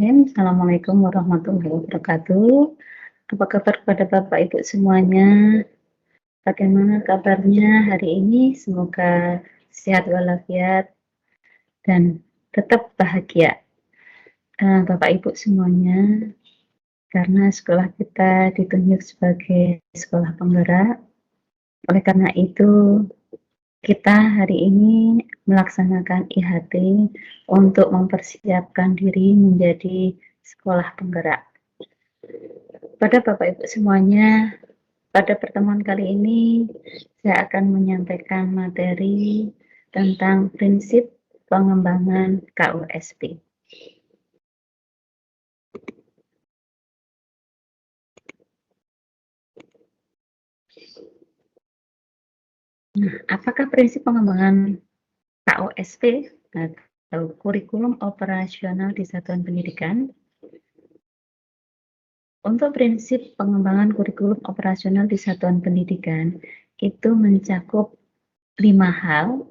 Bismillahirrahmanirrahim. Assalamualaikum warahmatullahi wabarakatuh. Apa kabar kepada Bapak Ibu semuanya? Bagaimana kabarnya hari ini? Semoga sehat walafiat dan tetap bahagia. Bapak Ibu semuanya, karena sekolah kita ditunjuk sebagai sekolah penggerak, oleh karena itu kita hari ini melaksanakan IHT untuk mempersiapkan diri menjadi sekolah penggerak. Pada Bapak Ibu semuanya, pada pertemuan kali ini saya akan menyampaikan materi tentang prinsip pengembangan KUSP. Nah, apakah prinsip pengembangan KUSP atau Kurikulum Operasional di Satuan Pendidikan? Untuk prinsip pengembangan kurikulum operasional di satuan pendidikan itu mencakup 5 hal,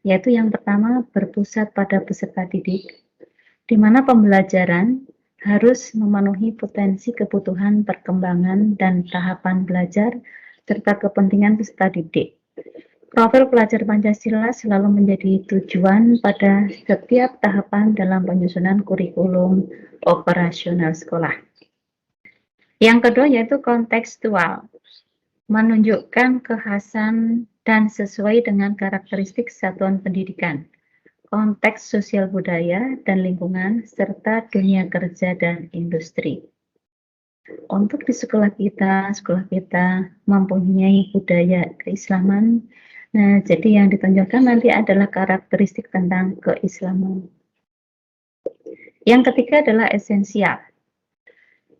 yaitu yang pertama berpusat pada peserta didik, di mana pembelajaran harus memenuhi potensi kebutuhan perkembangan dan tahapan belajar serta kepentingan peserta didik. Profil pelajar Pancasila selalu menjadi tujuan pada setiap tahapan dalam penyusunan kurikulum operasional sekolah. Yang kedua yaitu kontekstual, menunjukkan kekhasan dan sesuai dengan karakteristik satuan pendidikan, konteks sosial budaya dan lingkungan, serta dunia kerja dan industri. Untuk di sekolah kita mempunyai budaya keislaman. Nah, jadi yang ditonjolkan nanti adalah karakteristik tentang keislaman. Yang ketiga adalah esensial,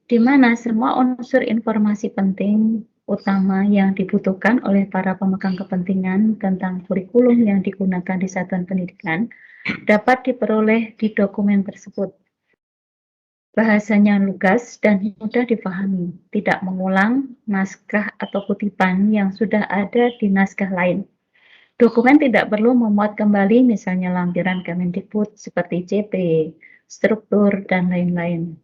di mana semua unsur informasi penting utama yang dibutuhkan oleh para pemegang kepentingan tentang kurikulum yang digunakan di satuan pendidikan dapat diperoleh di dokumen tersebut. Bahasanya lugas dan mudah dipahami, tidak mengulang naskah atau kutipan yang sudah ada di naskah lain. Dokumen tidak perlu memuat kembali misalnya lampiran Kemendikbud seperti CP, struktur, dan lain-lain,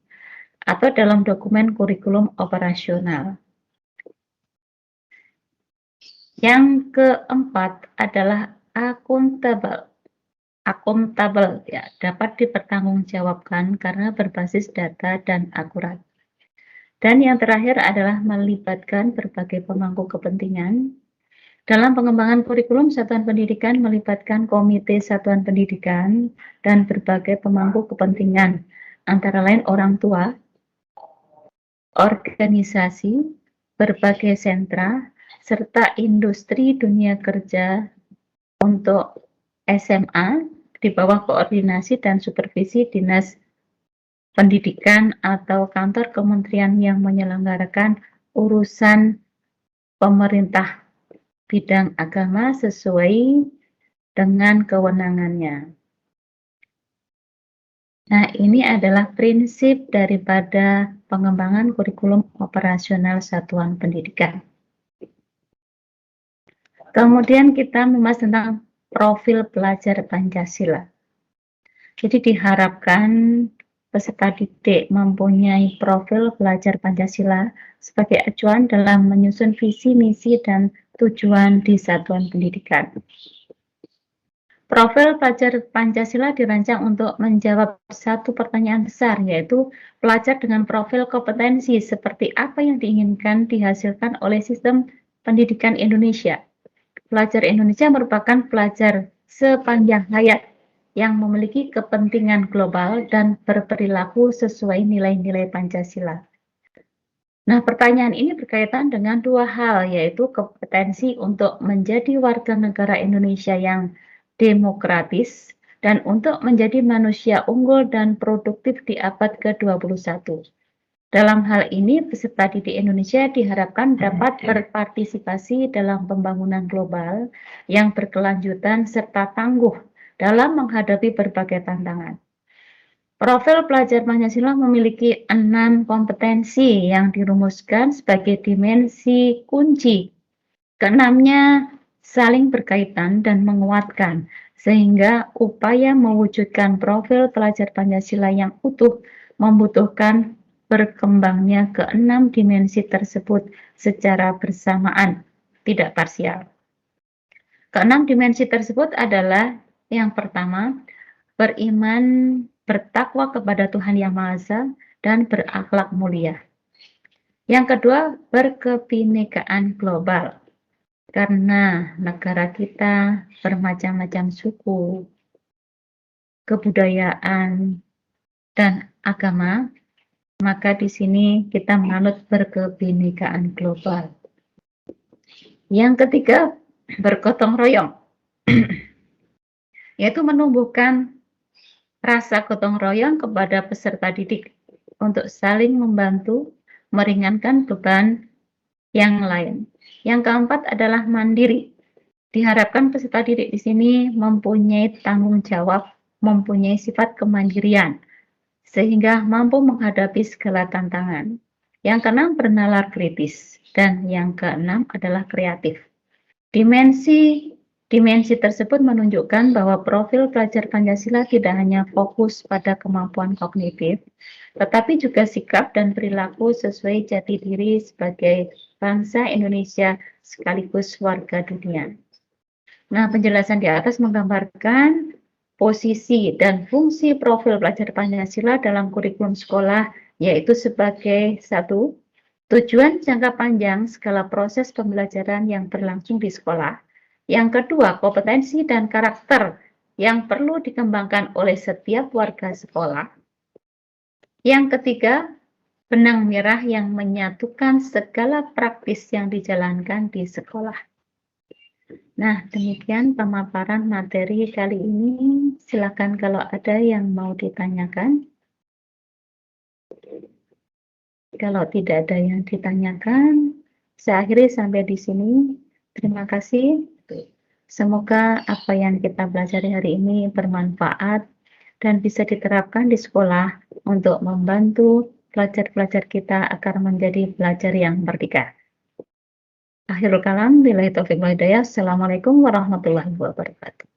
atau dalam dokumen kurikulum operasional. Yang keempat adalah akuntabel. Akuntabel ya, dapat dipertanggungjawabkan karena berbasis data dan akurat. Dan yang terakhir adalah melibatkan berbagai pemangku kepentingan. Dalam pengembangan kurikulum satuan pendidikan melibatkan komite satuan pendidikan dan berbagai pemangku kepentingan, antara lain orang tua, organisasi, berbagai sentra, serta industri dunia kerja untuk SMA di bawah koordinasi dan supervisi Dinas Pendidikan atau kantor kementerian yang menyelenggarakan urusan pemerintah bidang agama sesuai dengan kewenangannya. Nah, ini adalah prinsip daripada pengembangan kurikulum operasional satuan pendidikan. Kemudian kita membahas tentang profil pelajar Pancasila. Jadi diharapkan peserta didik mempunyai profil pelajar Pancasila sebagai acuan dalam menyusun visi, misi, dan tujuan di satuan pendidikan. Profil pelajar Pancasila dirancang untuk menjawab satu pertanyaan besar, yaitu pelajar dengan profil kompetensi seperti apa yang diinginkan dihasilkan oleh sistem pendidikan Indonesia. Pelajar Indonesia merupakan pelajar sepanjang hayat yang memiliki kepentingan global dan berperilaku sesuai nilai-nilai Pancasila. Nah, pertanyaan ini berkaitan dengan dua hal, yaitu kompetensi untuk menjadi warga negara Indonesia yang demokratis dan untuk menjadi manusia unggul dan produktif di abad ke-21. Dalam hal ini, peserta didik Indonesia diharapkan dapat berpartisipasi dalam pembangunan global yang berkelanjutan serta tangguh dalam menghadapi berbagai tantangan. Profil pelajar Pancasila memiliki 6 kompetensi yang dirumuskan sebagai dimensi kunci. Keenamnya saling berkaitan dan menguatkan, sehingga upaya mewujudkan profil pelajar Pancasila yang utuh membutuhkan berkembangnya ke-6 dimensi tersebut secara bersamaan, tidak parsial. Ke-6 dimensi tersebut adalah yang pertama, beriman, bertakwa kepada Tuhan Yang Maha Esa, dan berakhlak mulia. Yang kedua, berkebinekaan global. Karena negara kita bermacam-macam suku, kebudayaan, dan agama, maka di sini kita menganut berkebinekaan global. Yang ketiga, bergotong royong, yaitu menumbuhkan rasa gotong royong kepada peserta didik untuk saling membantu meringankan beban yang lain. Yang keempat adalah mandiri. Diharapkan peserta didik di sini mempunyai tanggung jawab, mempunyai sifat kemandirian, sehingga mampu menghadapi segala tantangan. Yang keenam, bernalar kritis. Dan yang keenam adalah kreatif. Dimensi tersebut menunjukkan bahwa profil pelajar Pancasila tidak hanya fokus pada kemampuan kognitif, tetapi juga sikap dan perilaku sesuai jati diri sebagai bangsa Indonesia sekaligus warga dunia. Nah, penjelasan di atas menggambarkan posisi dan fungsi profil pelajar Pancasila dalam kurikulum sekolah, yaitu sebagai satu, tujuan jangka panjang segala proses pembelajaran yang berlangsung di sekolah. Yang kedua, kompetensi dan karakter yang perlu dikembangkan oleh setiap warga sekolah. Yang ketiga, benang merah yang menyatukan segala praktis yang dijalankan di sekolah. Nah, demikian pemaparan materi kali ini. Silakan kalau ada yang mau ditanyakan. Kalau tidak ada yang ditanyakan, saya akhiri sampai di sini. Terima kasih. Semoga apa yang kita pelajari hari ini bermanfaat dan bisa diterapkan di sekolah untuk membantu pelajar-pelajar kita agar menjadi pelajar yang merdeka. Akhirul kalam, billahi taufiq wal hidayah. Assalamualaikum warahmatullahi wabarakatuh.